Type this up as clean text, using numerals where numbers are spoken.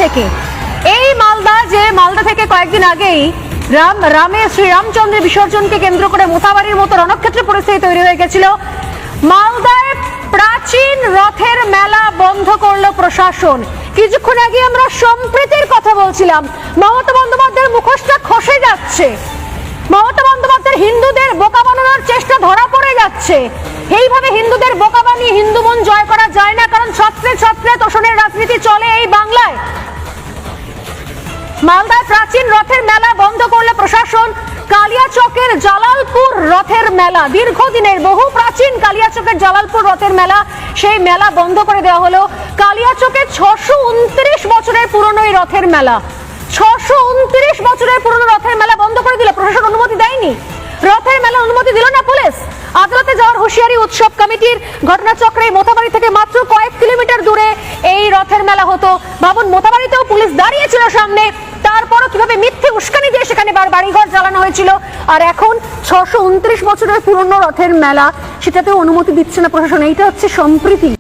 থেকে। এই মালদা থেকে কয়েকদিন আগেই শ্রীরামচন্দ্রের বিসর্জনকে কেন্দ্র করে মোথাবাড়ির মতো রণক্ষেত্র পরিস্থিতি তৈরি হয়ে গেছিল। মালদায় প্রাচীন রথের মেলা বন্ধ করলো প্রশাসন। কিছুক্ষণ আগে আমরা সম্প্রীতির কথা বলছিলাম। মমতা বন্দ্যোপাধ্যায়ের মুখোশটা খসে যাচ্ছে। মমতা বন্দ্যোপাধ্যায়ের হিন্দুদের বোকা বানানোর চেষ্টা ধরা পড়ে যাচ্ছে। এইভাবে হিন্দুদের বোকা বানিয়ে হিন্দু মন জয় করা যায় না, কারণ ছত্রে ছত্রে তোষণের রাজনীতি চলে এই বাংলায়। মালদায় প্রাচীন রথের মেলা বন্ধ করলে প্রশাসন। কালিয়াচকের জালালপুর রথের মেলা, দীর্ঘদিনের বহু প্রাচীন কালিয়াচকের জালালপুর রথের মেলা, সেই মেলা বন্ধ করে দেওয়া হলো। কালিয়াচকে 629 বছরের পুরনো এই রথের মেলা, 629 বছরের পুরনো রথের মেলা বন্ধ করে দিল প্রশাসন। অনুমতি দেয়নি, রথের মেলা অনুমতি দিল না পুলিশ। আদালতে যাওয়ার হুঁশিয়ারি উৎসব কমিটির। ঘটনাচক্রে মোথাবাড়ি থেকে মাত্র কয়েক কিলোমিটার দূরে এই রথের মেলা হতো। ভাবুন, মোথাবাড়িতেও পুলিশ দাঁড়িয়েছিল সামনে, তারপরও কিভাবে মিথ্যে উস্কানি দিয়ে সেখানে বাড়িঘর জ্বালানো হয়েছিল। আর এখন 629 বছরের পুরনো রথের মেলা, সেটাতেও অনুমতি দিচ্ছে না প্রশাসন। এইটা হচ্ছে সম্প্রীতি।